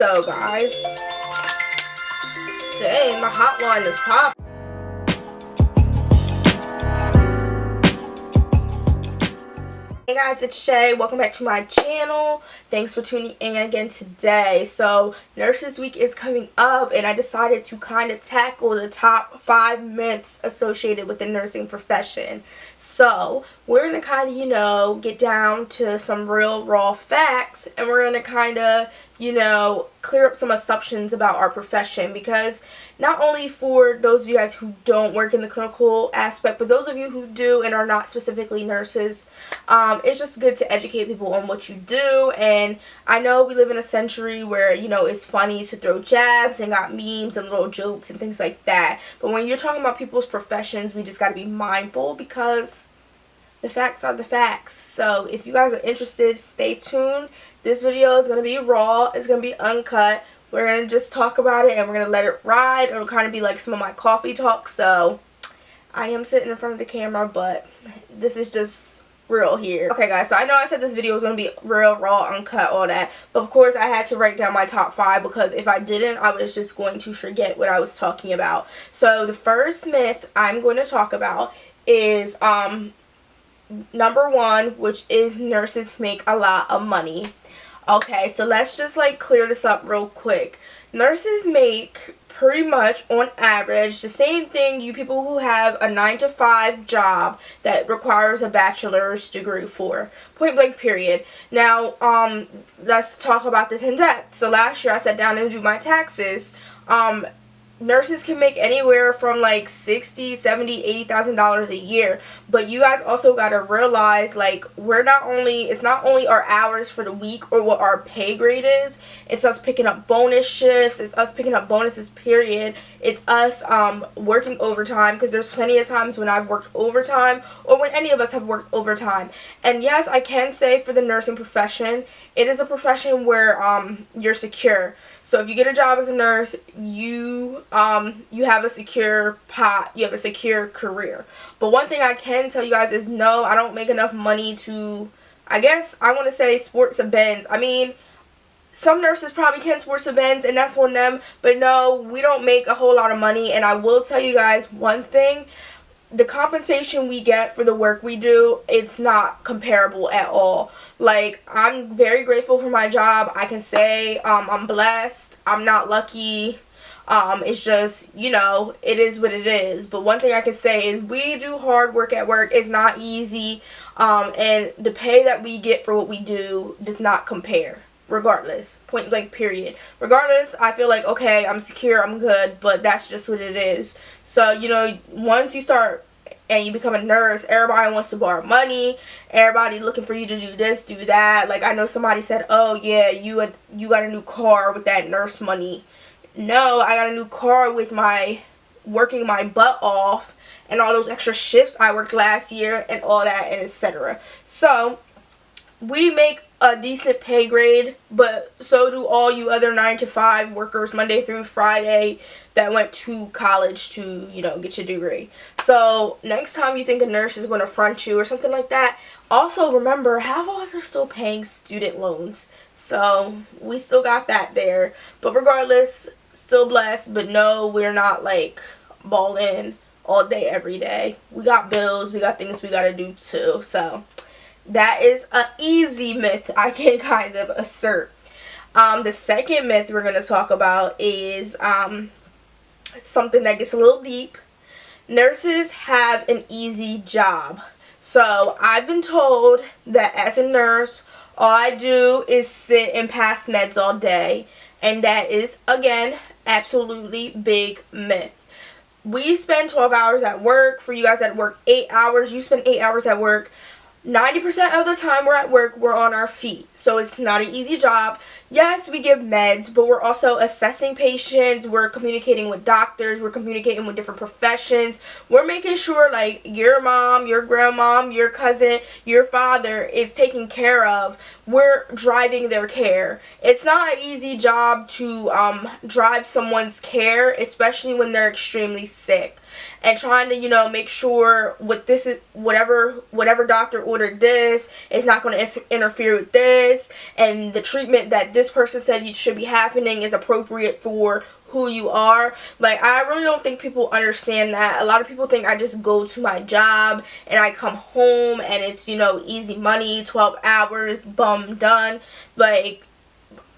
So guys, dang, my hotline is popping. Hey guys, it's Shay. Welcome back to my channel. Thanks for tuning in again today. So Nurses Week is coming up and I decided to kind of tackle the top 5 myths associated with the nursing profession. So we're going to kind of, get down to some real raw facts, and we're going to kind of, clear up some assumptions about our profession, because not only for those of you guys who don't work in the clinical aspect, but those of you who do and are not specifically nurses, it's just good to educate people on what you do. And I know we live in a century where, it's funny to throw jabs and got memes and little jokes and things like that. But when you're talking about people's professions, we just got to be mindful, because the facts are the facts. So if you guys are interested, stay tuned. This video is going to be raw. It's going to be uncut. We're going to just talk about it and we're going to let it ride. It'll kind of be like some of my coffee talk. So I am sitting in front of the camera, but this is just real here. Okay guys, so I know I said this video was going to be real, raw, uncut, all that. But of course I had to write down my top 5, because if I didn't, I was just going to forget what I was talking about. So the first myth I'm going to talk about is number 1, which is nurses make a lot of money. Okay, so let's just clear this up real quick. Nurses make pretty much on average the same thing you people who have a 9-to-5 job that requires a bachelor's degree for. Point blank period. Now, let's talk about this in depth. So last year I sat down and do my taxes. Nurses can make anywhere from $60,000, $70,000, $80,000 a year. But you guys also gotta realize, it's not only our hours for the week or what our pay grade is. It's us picking up bonus shifts. It's us picking up bonuses, period. It's us working overtime, because there's plenty of times when I've worked overtime, or when any of us have worked overtime. And yes, I can say for the nursing profession, it is a profession where you're secure. So if you get a job as a nurse, you have a secure pot, you have a secure career. But one thing I can tell you guys is, no, I don't make enough money to, I guess I want to say, sports a Benz. I mean, some nurses probably can sports a Benz, and that's on them, but no, we don't make a whole lot of money. And I will tell you guys one thing: the compensation we get for the work we do, it's not comparable at all. I'm very grateful for my job. I can say I'm blessed. I'm not lucky. It's just, it is what it is. But one thing I can say is we do hard work at work. It's not easy. And the pay that we get for what we do does not compare. Regardless, point blank period. Regardless, I feel like, okay, I'm secure, I'm good, but that's just what it is. So, once you start and you become a nurse, everybody wants to borrow money. Everybody looking for you to do this, do that. I know somebody said, oh yeah, you got a new car with that nurse money. No, I got a new car with my working my butt off and all those extra shifts I worked last year and all that, and etc. So we make a decent pay grade, but so do all you other 9-to-5 workers, Monday through Friday, that went to college to, get your degree. So next time you think a nurse is going to front you or something like that, also remember, half of us are still paying student loans. So we still got that there. But regardless, still blessed, but no, we're not balling all day, every day. We got bills, we got things we got to do too. So that is an easy myth I can kind of assert. The second myth we're going to talk about is something that gets a little deep. Nurses have an easy job. So I've been told that as a nurse, all I do is sit and pass meds all day. And that is, again, absolutely big myth. We spend 12 hours at work. For you guys that work 8 hours, you spend 8 hours at work. 90% of the time we're at work, we're on our feet. So it's not an easy job. Yes, we give meds, but we're also assessing patients. We're communicating with doctors. We're communicating with different professions. We're making sure your mom, your grandmom, your cousin, your father is taken care of we're driving their care. It's not an easy job to drive someone's care, especially when they're extremely sick. And trying to, you know, make sure with this, whatever doctor ordered this is not going to interfere with this, and the treatment that this person said should be happening is appropriate for who you are. Like, I really don't think people understand that. A lot of people think I just go to my job and I come home and it's, you know, easy money, 12 hours, bum, done. Like,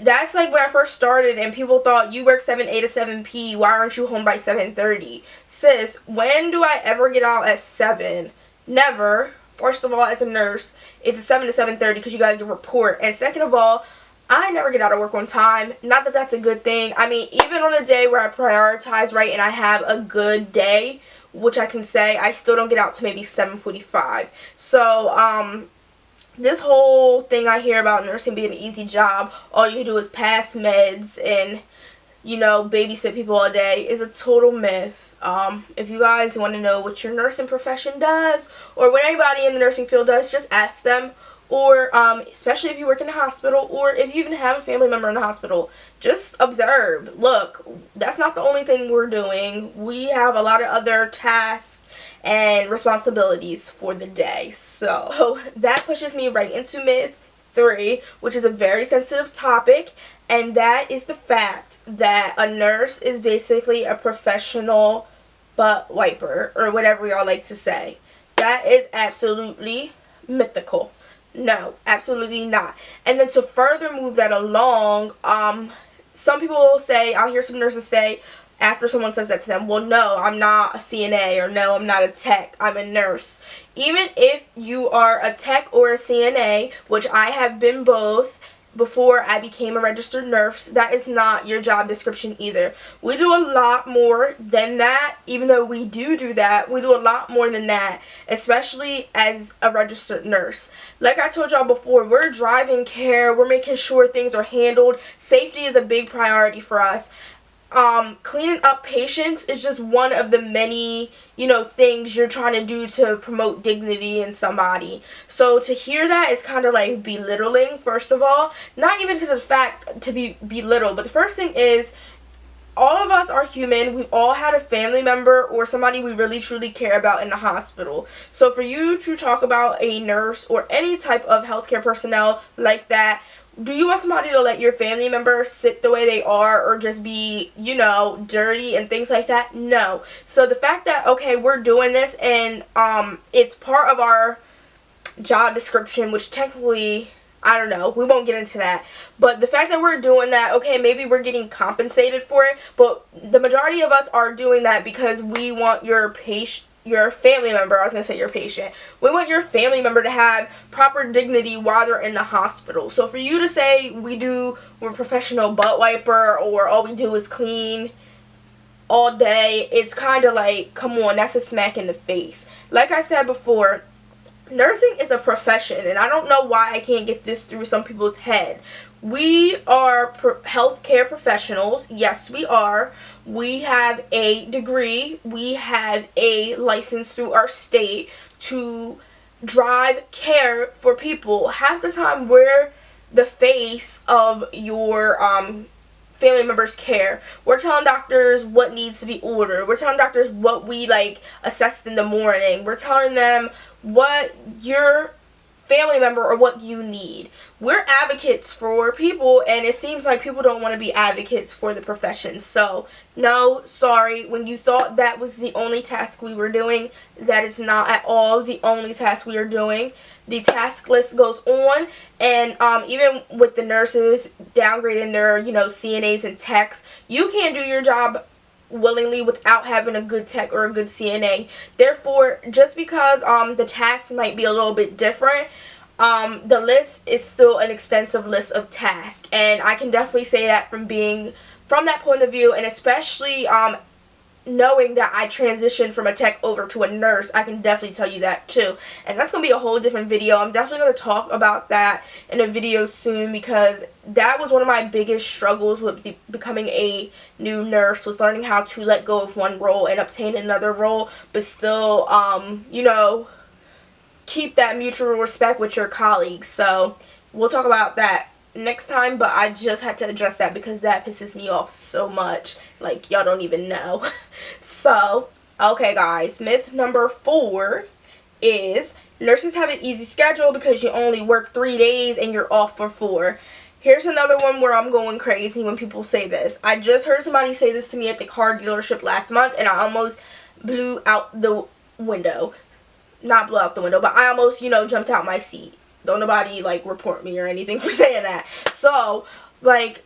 that's like when I first started and people thought, you work 7A to 7P, why aren't you home by 7:30? Sis, when do I ever get out at 7? Never. First of all, as a nurse, it's a 7 to 7:30 because you gotta give a report. And second of all, I never get out of work on time. Not that that's a good thing. I mean, even on a day where I prioritize right and I have a good day, which I can say, I still don't get out to maybe 7:45. So, this whole thing I hear about nursing being an easy job, all you do is pass meds and, you know, babysit people all day, is a total myth. If you guys want to know what your nursing profession does, or what anybody in the nursing field does, just ask them. Or, especially if you work in a hospital, or if you even have a family member in the hospital, just observe. Look, that's not the only thing we're doing. We have a lot of other tasks and responsibilities for the day. So that pushes me right into myth 3, which is a very sensitive topic, and that is the fact that a nurse is basically a professional butt wiper, or whatever y'all like to say. That is absolutely mythical. No, absolutely not. And then to further move that along, some people will say, I'll hear some nurses say, after someone says that to them, well, no, I'm not a CNA, or no, I'm not a tech, I'm a nurse. Even if you are a tech or a CNA, which I have been both before I became a registered nurse, that is not your job description either. We do a lot more than that. Even though we do that, we do a lot more than that, especially as a registered nurse. Like I told y'all before, we're driving care, we're making sure things are handled. Safety is a big priority for us. Cleaning up patients is just one of the many, you know, things you're trying to do to promote dignity in somebody. So to hear that is kind of like belittling, first of all. Not even to the fact to be belittled, but the first thing is, all of us are human. We've all had a family member or somebody we really truly care about in the hospital. So for you to talk about a nurse or any type of healthcare personnel like that, do you want somebody to let your family member sit the way they are, or just be, you know, dirty and things like that? No. So the fact that, okay, we're doing this and it's part of our job description, which technically, I don't know, we won't get into that. But the fact that we're doing that, okay, maybe we're getting compensated for it, but the majority of us are doing that because we want your family member, I was going to say your patient, we want your family member to have proper dignity while they're in the hospital. So for you to say we're professional butt wiper, or all we do is clean all day, it's kind of like, come on, that's a smack in the face. Like I said before, nursing is a profession, and I don't know why I can't get this through some people's head. We are healthcare professionals. Yes, we are. We have a degree. We have a license through our state to drive care for people. Half the time, we're the face of your family members' care. We're telling doctors what needs to be ordered. We're telling doctors what we assessed in the morning. We're telling them what your family member or what you need. We're advocates for people, and it seems like people don't want to be advocates for the profession. So no, sorry, when you thought that was the only task we were doing, that is not at all the only task we are doing. The task list goes on, and even with the nurses downgrading their, CNAs and techs, you can't do your job willingly without having a good tech or a good CNA. Therefore, just because the tasks might be a little bit different, the list is still an extensive list of tasks, and I can definitely say that from that point of view, and especially knowing that I transitioned from a tech over to a nurse, I can definitely tell you that too. And that's going to be a whole different video. I'm definitely going to talk about that in a video soon, because that was one of my biggest struggles with becoming a new nurse, was learning how to let go of one role and obtain another role, but still, keep that mutual respect with your colleagues. So we'll talk about that next time, but I just had to address that because that pisses me off so much. Like, y'all don't even know. So, okay guys, myth number 4 is nurses have an easy schedule because you only work 3 days and you're off for 4. Here's another one where I'm going crazy when people say this. I just heard somebody say this to me at the car dealership last month, and I almost blew out the window. Not blew out the window, but I almost, you know, jumped out my seat. Don't nobody, like, report me or anything for saying that. So, like,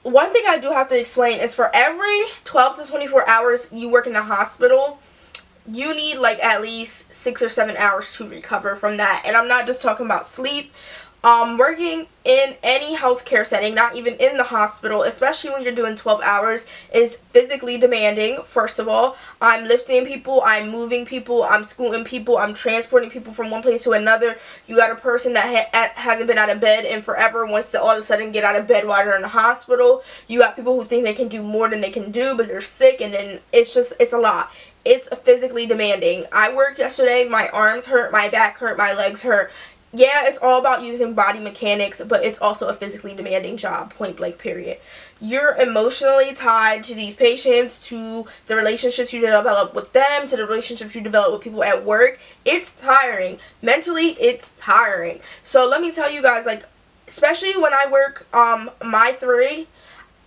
one thing I do have to explain is for every 12 to 24 hours you work in the hospital, you need, like, at least 6 or 7 hours to recover from that. And I'm not just talking about sleep. Working in any healthcare setting, not even in the hospital, especially when you're doing 12 hours, is physically demanding. First of all, I'm lifting people, I'm moving people, I'm scooting people, I'm transporting people from one place to another. You got a person that hasn't been out of bed in forever, wants to all of a sudden get out of bed while they're in the hospital. You got people who think they can do more than they can do, but they're sick, and then it's a lot. It's physically demanding. I worked yesterday, my arms hurt, my back hurt, my legs hurt. Yeah, it's all about using body mechanics, but it's also a physically demanding job, point blank, period. You're emotionally tied to these patients, to the relationships you develop with them, to the relationships you develop with people at work. It's tiring. Mentally, it's tiring. So let me tell you guys, like, especially when I work my 3,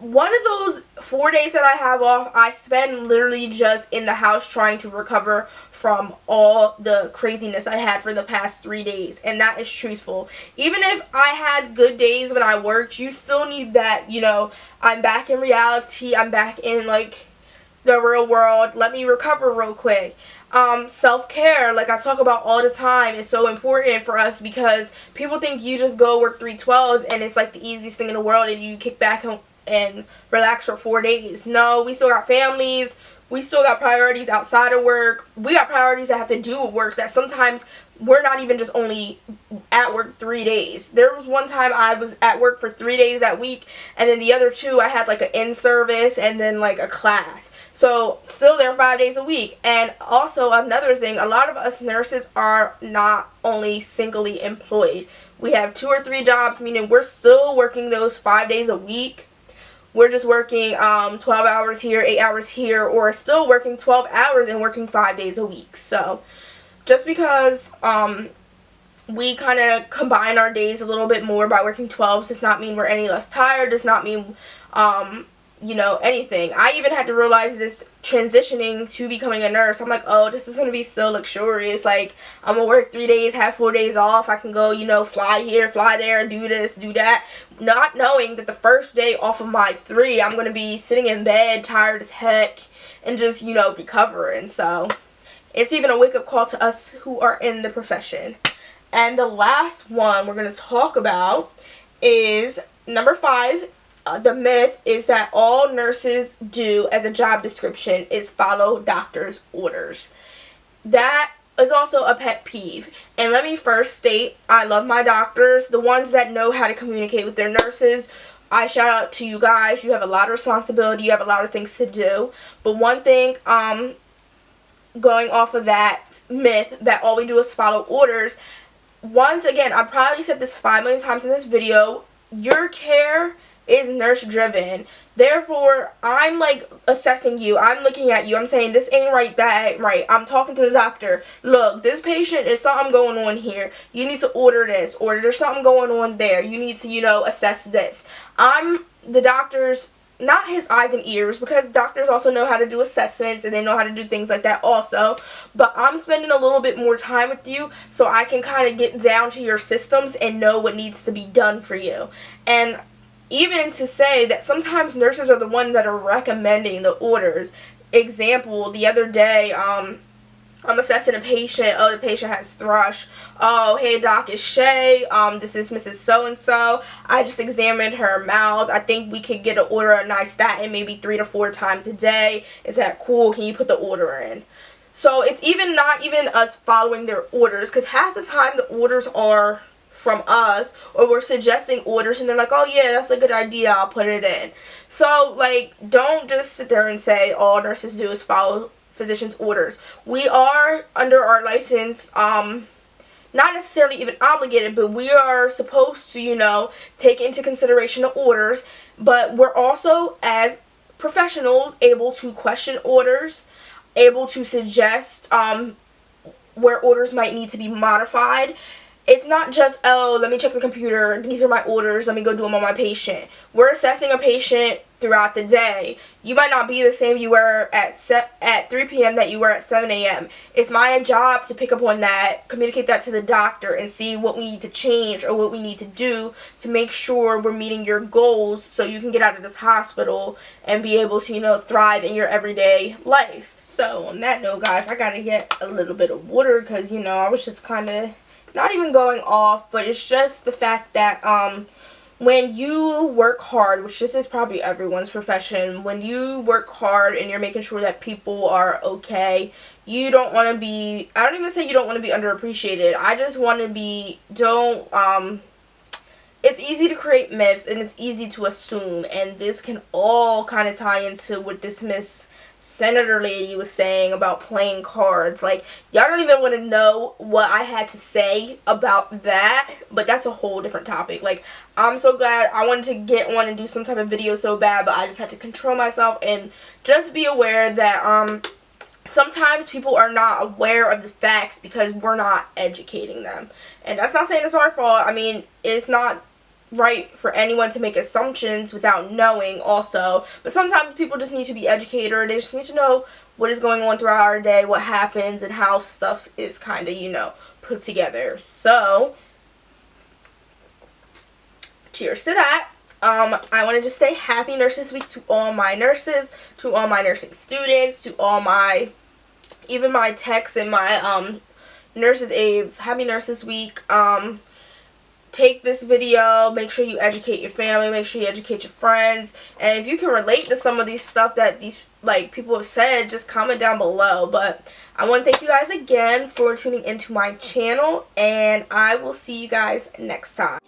one of those 4 days that I have off, I spend literally just in the house trying to recover from all the craziness I had for the past 3 days. And that is truthful. Even if I had good days when I worked, you still need that, you know, I'm back in reality, I'm back in, like, the real world, let me recover real quick. Self-care, like I talk about all the time, is so important for us because people think you just go work 312s and it's like the easiest thing in the world and you kick back and relax for 4 days. No, we still got families, we still got priorities outside of work, we got priorities that have to do with work that sometimes we're not even just only at work 3 days. There was one time I was at work for 3 days that week, and then the other 2 I had like an in-service and then like a class. So still there 5 days a week. And also another thing, a lot of us nurses are not only singly employed. We have 2 or 3 jobs, meaning we're still working those 5 days a week. We're just working 12 hours here, 8 hours here, or still working 12 hours and working 5 days a week. So just because we kind of combine our days a little bit more by working 12s does not mean we're any less tired, does not mean, you know, anything. I even had to realize this transitioning to becoming a nurse. I'm like, oh, this is going to be so luxurious. Like, I'm going to work 3 days, have 4 days off. I can go, you know, fly here, fly there, do this, do that. Not knowing that the first day off of my 3, I'm going to be sitting in bed, tired as heck, and just, you know, recovering. So it's even a wake-up call to us who are in the profession. And the last one we're going to talk about is number 5. The myth is that all nurses do as a job description is follow doctor's orders. That is also a pet peeve. And let me first state, I love my doctors, the ones that know how to communicate with their nurses. I shout out to you guys. You have a lot of responsibility. You have a lot of things to do. But one thing, going off of that myth that all we do is follow orders, once again, I probably said this 5 million times in this video, your care is nurse driven. Therefore, I'm like assessing you. I'm looking at you. I'm saying this ain't right, that ain't right. I'm talking to the doctor. Look, this patient is something going on here. You need to order this, or there's something going on there. You need to, you know, assess this. I'm the doctor's, not his eyes and ears, because doctors also know how to do assessments and they know how to do things like that also, but I'm spending a little bit more time with you so I can kind of get down to your systems and know what needs to be done for you. And even to say that sometimes nurses are the ones that are recommending the orders. Example, the other day, I'm assessing a patient. Oh, the patient has thrush. Oh, hey doc, it's Shay. This is Mrs. So-and-so. I just examined her mouth. I think we could get an order of nystatin maybe 3 to 4 times a day. Is that cool? Can you put the order in? So it's even not even us following their orders, because half the time the orders are from us, or we're suggesting orders and they're like, oh yeah, that's a good idea, I'll put it in. So like, don't just sit there and say all nurses do is follow physician's orders. We are under our license not necessarily even obligated, but we are supposed to, you know, take into consideration the orders, but we're also, as professionals, able to question orders, able to suggest where orders might need to be modified. It's not just, oh, let me check the computer, these are my orders, let me go do them on my patient. We're assessing a patient throughout the day. You might not be the same you were at 3 p.m. that you were at 7 a.m. It's my job to pick up on that, communicate that to the doctor, and see what we need to change or what we need to do to make sure we're meeting your goals so you can get out of this hospital and be able to, you know, thrive in your everyday life. So on that note, guys, I gotta get a little bit of water because, you know, I was just kind of not even going off, but it's just the fact that when you work hard, which this is probably everyone's profession, when you work hard and you're making sure that people are okay, you don't want to be, I don't even say you don't want to be underappreciated, I just want to be, it's easy to create myths and it's easy to assume, and this can all kind of tie into what this Miss Senator lady was saying about playing cards. Like, y'all don't even want to know what I had to say about that, but that's a whole different topic. Like, I'm so glad I wanted to get on and do some type of video so bad, but I just had to control myself and just be aware that sometimes people are not aware of the facts because we're not educating them. And that's not saying it's our fault. I mean, it's not right for anyone to make assumptions without knowing also, but sometimes people just need to be educated. They just need to know what is going on throughout our day, what happens, and how stuff is kind of, you know, put together. So cheers to that. I want to just say happy Nurses Week to all my nurses, to all my nursing students, to all my, even my techs and my nurses aides. Happy Nurses Week. Take this video, make sure you educate your family, make sure you educate your friends, and if you can relate to some of these stuff that these people have said, just comment down below. But I want to thank you guys again for tuning into my channel, and I will see you guys next time.